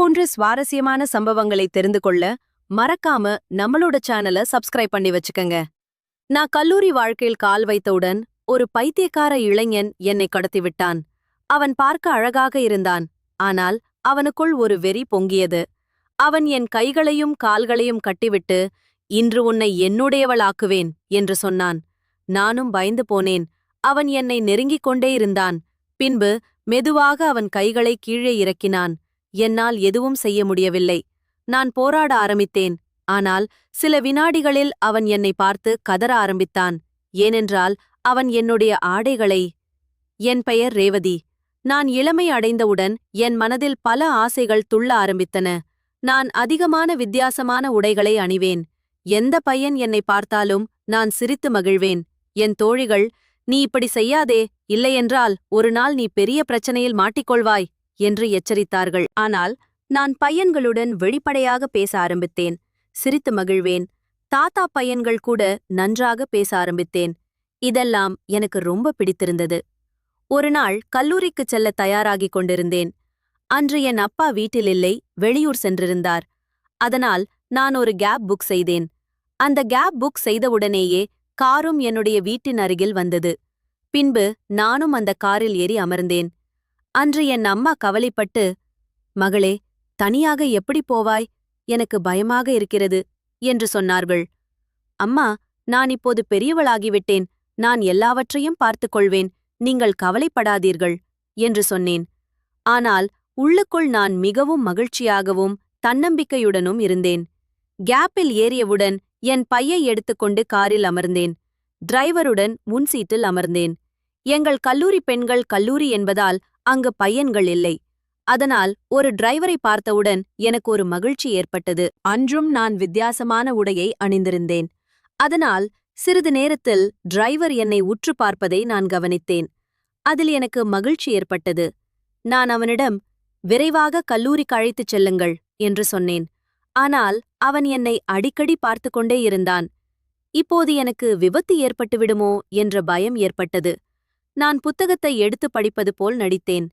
போன்ற சுவாரஸ்யமான சம்பவங்களை தெரிந்து கொள்ள மறக்காம நம்மளோட சேனலை சப்ஸ்கிரைப் பண்ணி வச்சுக்கங்க. நான் கல்லூரி வாழ்க்கையில் கால் வைத்தவுடன் ஒரு பைத்தியக்கார இளைஞன் என்னை கடத்திவிட்டான். அவன் பார்க்க அழகாக இருந்தான், ஆனால் அவனுக்குள் ஒரு வெறி பொங்கியது. அவன் என் கைகளையும் கால்களையும் கட்டிவிட்டு, இன்று உன்னை என்னுடையவளாக்குவேன் என்று சொன்னான். நானும் பயந்து போனேன். அவன் என்னை நெருங்கிக் கொண்டே இருந்தான். பின்பு மெதுவாக அவன் கைகளை கீழே இறக்கினான். என்னால் எதுவும் செய்ய முடியவில்லை. நான் போராட ஆரம்பித்தேன். ஆனால் சில வினாடிகளில் அவன் என்னை பார்த்து கதற ஆரம்பித்தான். ஏனென்றால் அவன் என்னுடைய ஆடைகளை... என் பெயர் ரேவதி. நான் இளமை அடைந்தவுடன் என் மனதில் பல ஆசைகள் துள்ள ஆரம்பித்தன. நான் அதிகமான வித்தியாசமான உடைகளை அணிவேன். எந்த பையன் என்னை பார்த்தாலும் நான் சிரித்து மகிழ்வேன். என் தோழிகள், நீ இப்படி செய்யாதே, இல்லையென்றால் ஒரு நாள் நீ பெரிய பிரச்சனையில் மாட்டிக்கொள்வாய் என்று எச்சரித்தார்கள். ஆனால் நான் பையன்களுடன் வெளிப்படையாக பேச ஆரம்பித்தேன். சிரித்து மகிழ்வேன். தாத்தா பையன்கள் கூட நன்றாக பேச ஆரம்பித்தேன். இதெல்லாம் எனக்கு ரொம்ப பிடித்திருந்தது. ஒரு நாள் கல்லூரிக்குச் செல்ல தயாராகிக் கொண்டிருந்தேன். அன்று என் அப்பா வீட்டிலில்லை, வெளியூர் சென்றிருந்தார். அதனால் நான் ஒரு கேப் புக் செய்தேன். அந்த கேப் புக் செய்தவுடனேயே காரும் என்னுடைய வீட்டின் அருகில் வந்தது. பின்பு நானும் அந்த காரில் ஏறி அமர்ந்தேன். அன்று என் அம்மா கவலைப்பட்டு, மகளே, தனியாக எப்படி போவாய்? எனக்கு பயமாக இருக்கிறது என்று சொன்னார்கள். அம்மா, நான் இப்போது பெரியவளாகிவிட்டேன். நான் எல்லாவற்றையும் பார்த்துக் கொள்வேன். நீங்கள் கவலைப்படாதீர்கள் என்று சொன்னேன். ஆனால் உள்ளுக்குள் நான் மிகவும் மகிழ்ச்சியாகவும் தன்னம்பிக்கையுடனும் இருந்தேன். கேப்பில் ஏறியவுடன் என் பையை எடுத்துக்கொண்டு காரில் அமர்ந்தேன். டிரைவருடன் முன் சீட்டில் அமர்ந்தேன். எங்கள் கல்லூரி பெண்கள் கல்லூரி என்பதால் அங்கு பையன்கள் இல்லை. அதனால் ஒரு டிரைவரை பார்த்தவுடன் எனக்கு ஒரு மகிழ்ச்சி ஏற்பட்டது. அன்றும் நான் வித்தியாசமான உடையை அணிந்திருந்தேன். அதனால் சிறிது நேரத்தில் டிரைவர் என்னை உற்று பார்ப்பதை நான் கவனித்தேன். அதில் எனக்கு மகிழ்ச்சி ஏற்பட்டது. நான் அவனிடம், விரைவாக கல்லூரிக்கு அழைத்துச் செல்லுங்கள் என்று சொன்னேன். ஆனால் அவன் என்னை அடிக்கடி பார்த்து கொண்டே இருந்தான். இப்போது எனக்கு விபத்து ஏற்பட்டுவிடுமோ என்ற பயம் ஏற்பட்டது. நான் புத்தகத்தை எடுத்து படிப்பது போல் நடித்தேன்.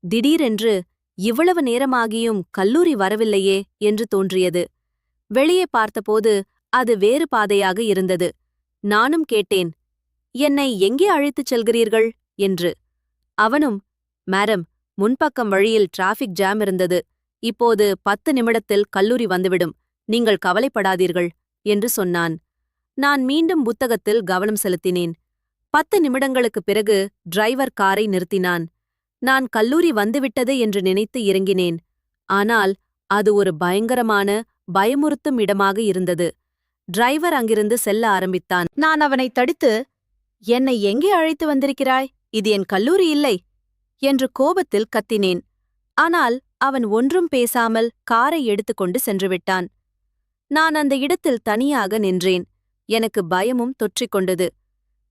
திடீரென்று இவ்வளவு நேரமாகியும் கல்லூரி வரவில்லையே என்று தோன்றியது. வெளியே பார்த்தபோது அது வேறு பாதையாக இருந்தது. நானும் கேட்டேன், என்னை எங்கே அழைத்துச் செல்கிறீர்கள் என்று. அவனும், மேடம், முன்பக்கம் வழியில் டிராஃபிக் ஜாம் இருந்தது. இப்போது 10 நிமிடத்தில் கல்லூரி வந்துவிடும். நீங்கள் கவலைப்படாதீர்கள் என்று சொன்னான். நான் மீண்டும் புத்தகத்தில் கவனம் செலுத்தினேன். 10 நிமிடங்களுக்குப் பிறகு டிரைவர் காரை நிறுத்தினான். நான் கல்லூரி வந்துவிட்டது என்று நினைத்து இறங்கினேன். ஆனால் அது ஒரு பயங்கரமான, பயமுறுத்தும் இடமாக இருந்தது. டிரைவர் அங்கிருந்து செல்ல ஆரம்பித்தான். நான் அவனை தடுத்து, என்னை எங்கே அழைத்து வந்திருக்கிறாய்? இது என் கல்லூரி இல்லை என்று கோபத்தில் கத்தினேன். ஆனால் அவன் ஒன்றும் பேசாமல் காரை எடுத்துக்கொண்டு சென்றுவிட்டான். நான் அந்த இடத்தில் தனியாக நின்றேன். எனக்கு பயமும் தொற்றிக்கொண்டது.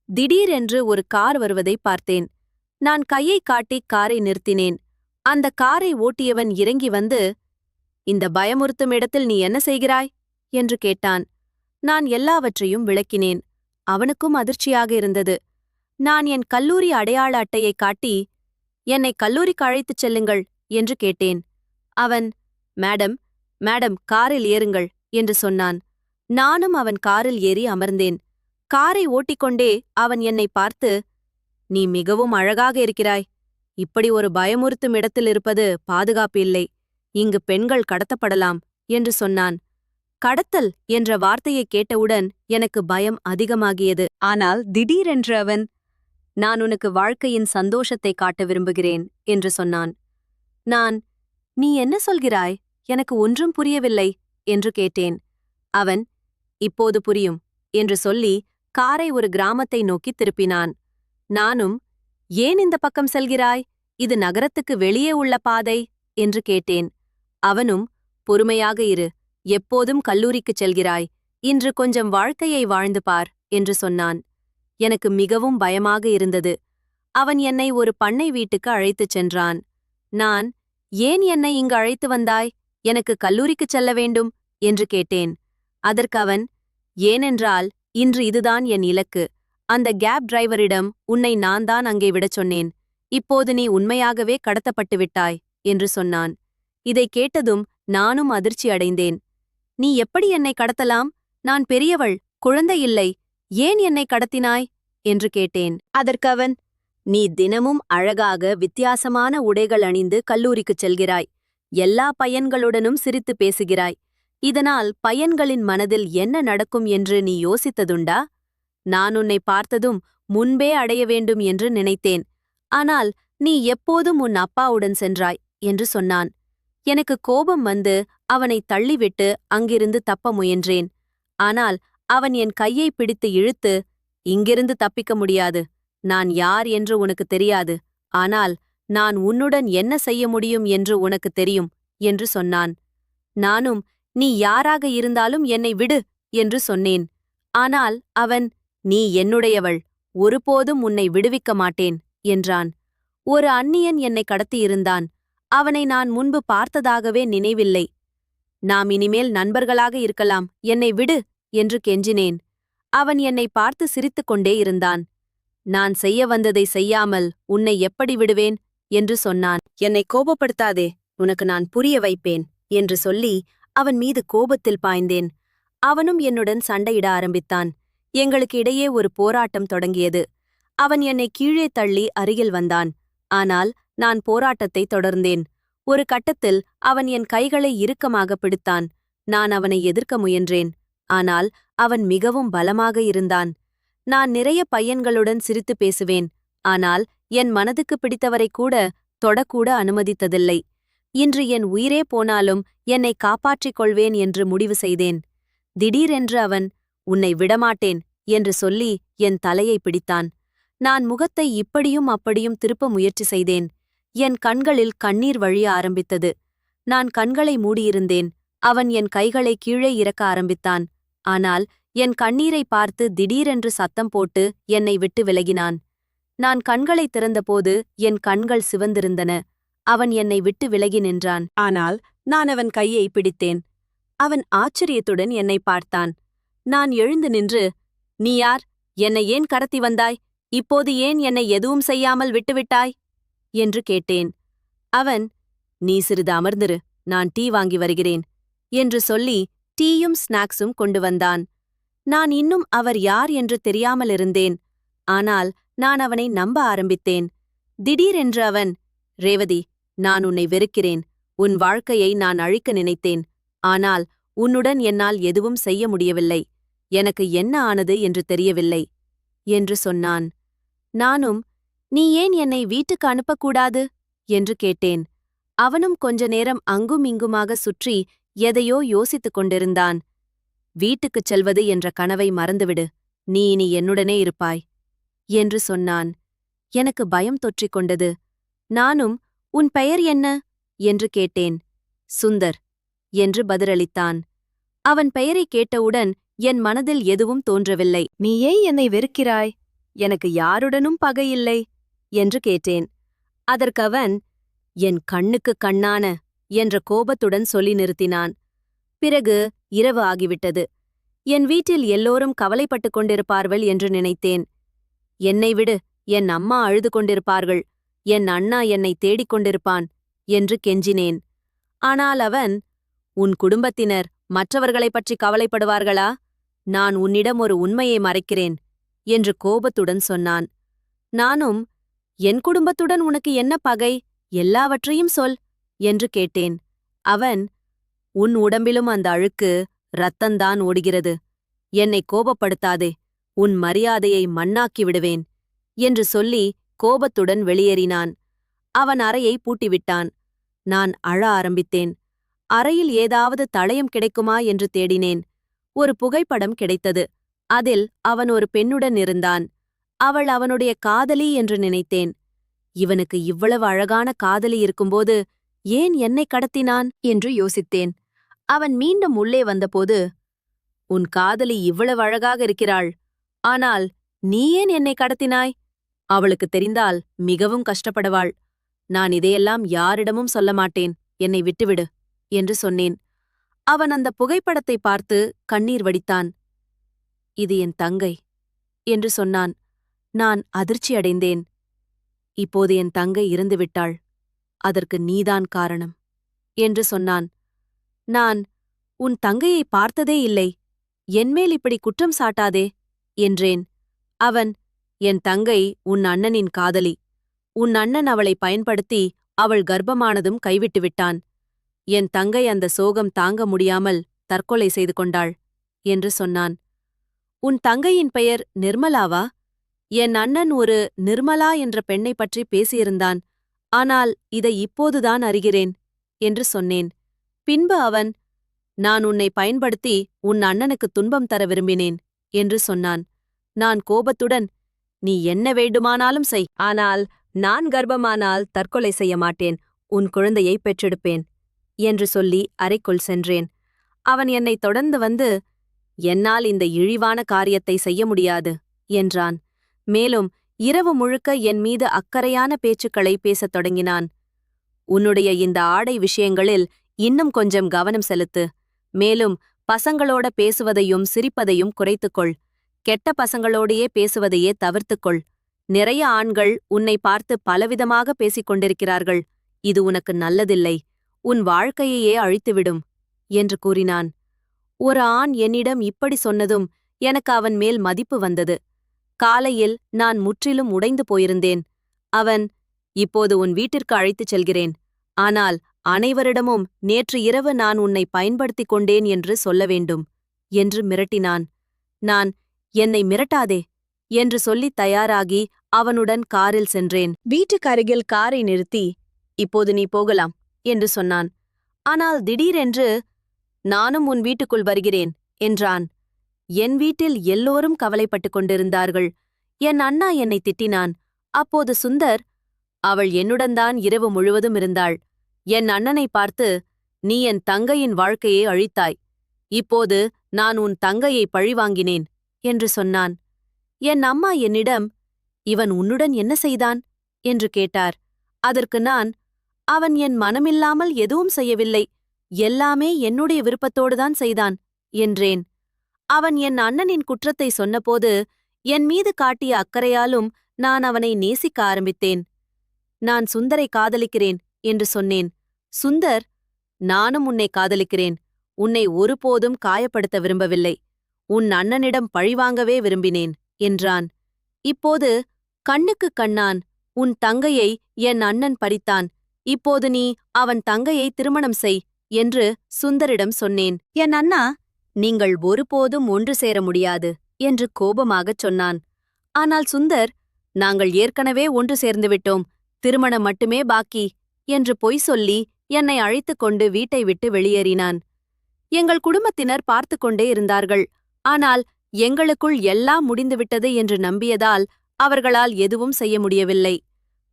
திடீரென்று ஒரு கார் வருவதை பார்த்தேன். நான் கையை காட்டி காரை நிறுத்தினேன். அந்த காரை ஓட்டியவன் இறங்கி வந்து, இந்த பயமுறுத்தும் இடத்தில் நீ என்ன செய்கிறாய் என்று கேட்டான். நான் எல்லாவற்றையும் விளக்கினேன். அவனுக்கும் அதிர்ச்சியாக இருந்தது. நான் என் கல்லூரி அடையாள அட்டையை காட்டி, என்னை கல்லூரிக்கு அழைத்துச் செல்லுங்கள் என்று கேட்டேன். அவன், மேடம், மேடம், காரில் ஏறுங்கள் என்று சொன்னான். நானும் அவன் காரில் ஏறி அமர்ந்தேன். காரை ஓட்டிக்கொண்டே அவன் என்னை பார்த்து, நீ மிகவும் அழகாக இருக்கிறாய். இப்படி ஒரு பயமுறுத்தும் இடத்தில் இருப்பது பாதுகாப்பு இல்லை. இங்கு பெண்கள் கடத்தப்படலாம் என்று சொன்னான். கடத்தல் என்ற வார்த்தையை கேட்டவுடன் எனக்கு பயம் அதிகமாகியது. ஆனால் திடீரென்று அவன், நான் உனக்கு வாழ்க்கையின் சந்தோஷத்தை காட்ட விரும்புகிறேன் என்று சொன்னான். நான், நீ என்ன சொல்கிறாய்? எனக்கு ஒன்றும் புரியவில்லை என்று கேட்டேன். அவன், இப்போது புரியும் என்று சொல்லி காரை ஒரு கிராமத்தை நோக்கி திருப்பினான். நானும், ஏன் இந்த பக்கம் செல்கிறாய்? இது நகரத்துக்கு வெளியே உள்ள பாதை என்று கேட்டேன். அவனும், பொறுமையாக இரு, எப்போதும் கல்லூரிக்குச் செல்கிறாய். இன்று கொஞ்சம் வாழ்க்கையை வாழ்ந்து பார் என்று சொன்னான். எனக்கு மிகவும் பயமாக இருந்தது. அவன் என்னை ஒரு பண்ணை வீட்டுக்கு அழைத்துச் சென்றான். நான், ஏன் என்னை இங்கு அழைத்து வந்தாய்? எனக்கு கல்லூரிக்குச் செல்ல வேண்டும் என்று கேட்டேன். அதற்கு அவன், ஏனென்றால் இன்று இதுதான் என் இலக்கு. அந்த கேப் டிரைவரிடம் உன்னை நான் தான் அங்கே விடச் சொன்னேன். இப்போது நீ உண்மையாகவே கடத்தப்பட்டு விட்டாய் என்று சொன்னான். இதைக் கேட்டதும் நானும் அதிர்ச்சி அடைந்தேன். நீ எப்படி என்னை கடத்தலாம்? நான் பெரியவள், குழந்தை இல்லை. ஏன் என்னை கடத்தினாய்? என்று கேட்டேன். அதற்கவன், நீ தினமும் அழகாக வித்தியாசமான உடைகள் அணிந்து கல்லூரிக்குச் செல்கிறாய். எல்லா பையன்களுடனும் சிரித்து பேசுகிறாய். இதனால் பையன்களின் மனதில் என்ன நடக்கும் என்று நீ யோசித்ததுண்டா? நான் உன்னை பார்த்ததும் முன்பே அடைய வேண்டும் என்று நினைத்தேன். ஆனால் நீ எப்போதும் உன் அப்பாவுடன் சென்றாய் என்று சொன்னான். எனக்கு கோபம் வந்து அவனை தள்ளிவிட்டு அங்கிருந்து தப்ப முயன்றேன். ஆனால் அவன் என் கையை பிடித்து இழுத்து, இங்கிருந்து தப்பிக்க முடியாது. நான் யார் என்று உனக்கு தெரியாது. ஆனால் நான் உன்னுடன் என்ன செய்ய முடியும் என்று உனக்கு தெரியும் என்று சொன்னான். நானும், நீ யாராக இருந்தாலும் என்னை விடு என்று சொன்னேன். ஆனால் அவன், நீ என்னுடையவள், ஒருபோதும் உன்னை விடுவிக்க மாட்டேன் என்றான். ஒரு அந்நியன் என்னை கடத்தியிருந்தான். அவனை நான் முன்பு பார்த்ததாகவே நினைவில்லை. நாம் இனிமேல் நண்பர்களாக இருக்கலாம், என்னை விடு என்று கெஞ்சினேன். அவன் என்னை பார்த்து சிரித்துக் கொண்டே இருந்தான். நான் செய்ய வந்ததை செய்யாமல் உன்னை எப்படி விடுவேன் என்று சொன்னான். என்னை கோபப்படுத்தாதே, உனக்கு நான் புரிய வைப்பேன் என்று சொல்லி அவன் மீது கோபத்தில் பாய்ந்தேன். அவனும் என்னுடன் சண்டையிட ஆரம்பித்தான். எங்களுக்கு இடையே ஒரு போராட்டம் தொடங்கியது. அவன் என்னை கீழே தள்ளி அருகில் வந்தான். ஆனால் நான் போராட்டத்தை தொடர்ந்தேன். ஒரு கட்டத்தில் அவன் என் கைகளை இறுக்கமாக பிடித்தான். நான் அவனை எதிர்க்க முயன்றேன். ஆனால் அவன் மிகவும் பலமாக இருந்தான். நான் நிறைய பையன்களுடன் சிரித்து பேசுவேன். ஆனால் என் மனதுக்கு பிடித்தவரை கூட தொடக்கூட அனுமதித்ததில்லை. இன்று என் உயிரே போனாலும் என்னை காப்பாற்றிக் கொள்வேன் என்று முடிவு செய்தேன். திடீரென்று அவன், உன்னை விடமாட்டேன் என்று சொல்லி என் தலையை பிடித்தான். நான் முகத்தை இப்படியும் அப்படியும் திருப்ப முயற்சி செய்தேன். என் கண்களில் கண்ணீர் வழிய ஆரம்பித்தது. நான் கண்களை மூடியிருந்தேன். அவன் என் கைகளை கீழே இறக்க ஆரம்பித்தான். ஆனால் என் கண்ணீரை பார்த்து திடீரென்று சத்தம் போட்டு என்னை விட்டு விலகினான். நான் கண்களை திறந்தபோது என் கண்கள் சிவந்திருந்தன. அவன் என்னை விட்டு விலகி நின்றான். ஆனால் நான் அவன் கையை பிடித்தேன். அவன் ஆச்சரியத்துடன் என்னை பார்த்தான். நான் எழுந்து நின்று, நீ யார்? என்னை ஏன் கடத்தி வந்தாய்? இப்போது ஏன் என்னை எதுவும் செய்யாமல் விட்டுவிட்டாய் என்று கேட்டேன். அவன், நீ சிறிது அமர்ந்திரு, நான் டீ வாங்கி வருகிறேன் என்று சொல்லி டீயும் ஸ்நாக்ஸும் கொண்டு வந்தான். நான் இன்னும் அவர் யார் என்று தெரியாமலிருந்தேன். ஆனால் நான் அவனை நம்ப ஆரம்பித்தேன். திடீரென்று அவன், ரேவதி, நான் உன்னை வெறுக்கிறேன். உன் வாழ்க்கையை நான் அழிக்க நினைத்தேன். ஆனால் உன்னுடன் என்னால் எதுவும் செய்ய முடியவில்லை. எனக்கு என்ன ஆனது என்று தெரியவில்லை என்று சொன்னான். நானும், நீ ஏன் என்னை வீட்டுக்கு அனுப்பக்கூடாது என்று கேட்டேன். அவனும் கொஞ்ச நேரம் அங்கும் இங்குமாக சுற்றி எதையோ யோசித்துக் கொண்டிருந்தான். வீட்டுக்குச் செல்வது என்ற கனவை மறந்துவிடு, நீ இனி என்னுடனே இருப்பாய் என்று சொன்னான். எனக்கு பயம் தொற்றிக் கொண்டது. நானும், உன் பெயர் என்ன என்று கேட்டேன். சுந்தர் என்று பதிலளித்தான். அவன் பெயரைக் கேட்டவுடன் என் மனதில் எதுவும் தோன்றவில்லை. நீ ஏன் என்னை வெறுக்கிறாய்? எனக்கு யாருடனும் பகையில்லை என்று கேட்டேன். அதற்கவன், என் கண்ணுக்குக் கண்ணான என்ற கோபத்துடன் சொல்லி நிறுத்தினான். பிறகு இரவு ஆகிவிட்டது. என் வீட்டில் எல்லோரும் கவலைப்பட்டுக் கொண்டிருப்பார்கள் என்று நினைத்தேன். என்னை விடு, என் அம்மா அழுது கொண்டிருப்பார்கள், என் அண்ணா என்னை தேடிக் கொண்டிருப்பான் என்று கெஞ்சினேன். ஆனால் அவன், உன் குடும்பத்தினர் மற்றவர்களைப் பற்றி கவலைப்படுவார்களா? நான் உன்னிடம் ஒரு உண்மையை மறைக்கிறேன் என்று கோபத்துடன் சொன்னான். நானும், என் குடும்பத்துடன் உனக்கு என்ன பகை? எல்லாவற்றையும் சொல் என்று கேட்டேன். அவன், உன் உடம்பிலும் அந்த அழுக்கு இரத்தந்தான் ஓடுகிறது. என்னை கோபப்படுத்தாதே, உன் மரியாதையை மண்ணாக்கி விடுவேன் என்று சொல்லி கோபத்துடன் வெளியேறினான். அவன் அறையை பூட்டிவிட்டான். நான் அழ ஆரம்பித்தேன். அறையில் ஏதாவது தடயம் கிடைக்குமா என்று தேடினேன். ஒரு புகைப்படம் கிடைத்தது. அதில் அவன் ஒரு பெண்ணுடன் இருந்தான். அவள் அவனுடைய காதலி என்று நினைத்தேன். இவனுக்கு இவ்வளவு அழகான காதலி இருக்கும்போது ஏன் என்னை கடத்தினான் என்று யோசித்தேன். அவன் மீண்டும் உள்ளே வந்தபோது, உன் காதலி இவ்வளவு அழகாக இருக்கிறாள். ஆனால் நீ ஏன் என்னை கடத்தினாய்? அவளுக்கு தெரிந்தால் மிகவும் கஷ்டப்படுவாள். நான் இதையெல்லாம் யாரிடமும் சொல்ல மாட்டேன், என்னை விட்டுவிடு என்று சொன்னேன். அவன் அந்த புகைப்படத்தை பார்த்து கண்ணீர் வடித்தான். இது என் தங்கை என்று சொன்னான். நான் அதிர்ச்சியடைந்தேன். இப்போது என் தங்கை இறந்துவிட்டாள். அதற்கு நீதான் காரணம் என்று சொன்னான். நான், உன் தங்கையை பார்த்ததே இல்லை. என்மேல் இப்படி குற்றம் சாட்டாதே என்றேன். அவன், என் தங்கை உன் அண்ணனின் காதலி. உன் அண்ணன் அவளை பயன்படுத்தி அவள் கர்ப்பமானதும் கைவிட்டு விட்டான். என் தங்கை அந்த சோகம் தாங்க முடியாமல் தற்கொலை செய்து கொண்டாள் என்று சொன்னான். உன் தங்கையின் பெயர் நிர்மலாவா? என் அண்ணன் ஒரு நிர்மலா என்ற பெண்ணை பற்றி பேசியிருந்தான். ஆனால் இதை இப்போதுதான் அறிகிறேன் என்று சொன்னேன். பின்பு அவன், நான் உன்னை பயன்படுத்தி உன் அண்ணனுக்கு துன்பம் தர விரும்பினேன் என்று சொன்னான். நான் கோபத்துடன், நீ என்ன வேண்டுமானாலும் செய், ஆனால் நான் கர்ப்பமானால் தற்கொலை செய்ய மாட்டேன், உன் குழந்தையை பெற்றெடுப்பேன் என்று சொல்லி அறைக்குள் சென்றேன். அவன் என்னை தொடர்ந்து வந்து, என்னால் இந்த இழிவான காரியத்தை செய்ய முடியாது என்றான். மேலும் இரவு முழுக்க என் மீது அக்கறையான பேச்சுக்களை பேசத் தொடங்கினான். உன்னுடைய இந்த ஆடை விஷயங்களில் இன்னும் கொஞ்சம் கவனம் செலுத்து. மேலும் பசங்களோட பேசுவதையும் சிரிப்பதையும் குறைத்துக்கொள். கெட்ட பசங்களோடையே பேசுவதையே தவிர்த்துக்கொள். நிறைய ஆண்கள் உன்னை பார்த்து பலவிதமாக பேசிக் கொண்டிருக்கிறார்கள். இது உனக்கு நல்லதில்லை. உன் வாழ்க்கையையே அழித்துவிடும் என்று கூறினான். ஒரு ஆண் என்னிடம் இப்படி சொன்னதும் எனக்கு அவன் மேல் மதிப்பு வந்தது. காலையில் நான் முற்றிலும் உடைந்து போயிருந்தேன். அவன், இப்போது உன் வீட்டிற்கு அழைத்துச் செல்கிறேன். ஆனால் அனைவரிடமும் நேற்று இரவு நான் உன்னை பயன்படுத்திக் கொண்டேன் என்று சொல்ல வேண்டும் என்று மிரட்டினான். நான், என்னை மிரட்டாதே என்று சொல்லித் தயாராகி அவனுடன் காரில் சென்றேன். வீட்டுக்கருகில் காரை நிறுத்தி, இப்போது நீ போகலாம் என்று சொன்னான். ஆனால் திடீரென்று, நானும் உன் வீட்டுக்குள் வருகிறேன் என்றான். என் வீட்டில் எல்லோரும் கவலைப்பட்டுக் கொண்டிருந்தார்கள். என் அண்ணா என்னை திட்டினான். அப்போது சுந்தர், அவள் என்னுடன்தான் இரவு முழுவதும் இருந்தாள். என் அண்ணனை பார்த்து, நீ என் தங்கையின் வாழ்க்கையை அழித்தாய். இப்போது நான் உன் தங்கையை பழிவாங்கினேன் என்று சொன்னான். என் அம்மா என்னிடம், இவன் உன்னுடன் என்ன செய்தான் என்று கேட்டார். அதற்கு நான், அவன் என் மனமில்லாமல் எதுவும் செய்யவில்லை, எல்லாமே என்னுடைய விருப்பத்தோடுதான் செய்தான் என்றேன். அவன் என் அண்ணனின் குற்றத்தை சொன்னபோது என் மீது காட்டிய அக்கறையாலும் நான் அவனை நேசிக்க ஆரம்பித்தேன். நான் சுந்தரை காதலிக்கிறேன் என்று சொன்னேன். சுந்தர், நானும் உன்னை காதலிக்கிறேன். உன்னை ஒருபோதும் காயப்படுத்த விரும்பவில்லை. உன் அண்ணனிடம் பழிவாங்கவே விரும்பினேன் என்றான். இப்போது கண்ணுக்குக் கண்ணான். உன் தங்கையை என் அண்ணன் பறித்தான். இப்போது நீ அவன் தங்கையை திருமணம் செய் என்று சுந்தரிடம் சொன்னேன். என் அண்ணா, நீங்கள் ஒருபோதும் ஒன்று சேர முடியாது என்று கோபமாகச் சொன்னான். ஆனால் சுந்தர், நாங்கள் ஏற்கனவே ஒன்று சேர்ந்துவிட்டோம், திருமணம் மட்டுமே பாக்கி என்று பொய் சொல்லி என்னை அழைத்துக் கொண்டு வீட்டை விட்டு வெளியேறினான். எங்கள் குடும்பத்தினர் பார்த்து கொண்டே இருந்தார்கள். ஆனால் எங்களுக்குள் எல்லாம் முடிந்துவிட்டது என்று நம்பியதால் அவர்களால் எதுவும் செய்ய முடியவில்லை.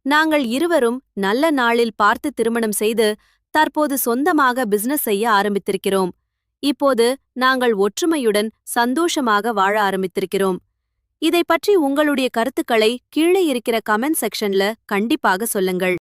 நாங்கள் இருவரும் நல்ல நாளில் பார்த்து திருமணம் செய்து தற்போது சொந்தமாக பிசினஸ் செய்ய ஆரம்பித்திருக்கிறோம். இப்போது நாங்கள் ஒற்றுமையுடன் சந்தோஷமாக வாழ ஆரம்பித்திருக்கிறோம். இதை பற்றி உங்களுடைய கருத்துக்களை கீழே இருக்கிற கமெண்ட் செக்ஷன்ல கண்டிப்பாக சொல்லுங்கள்.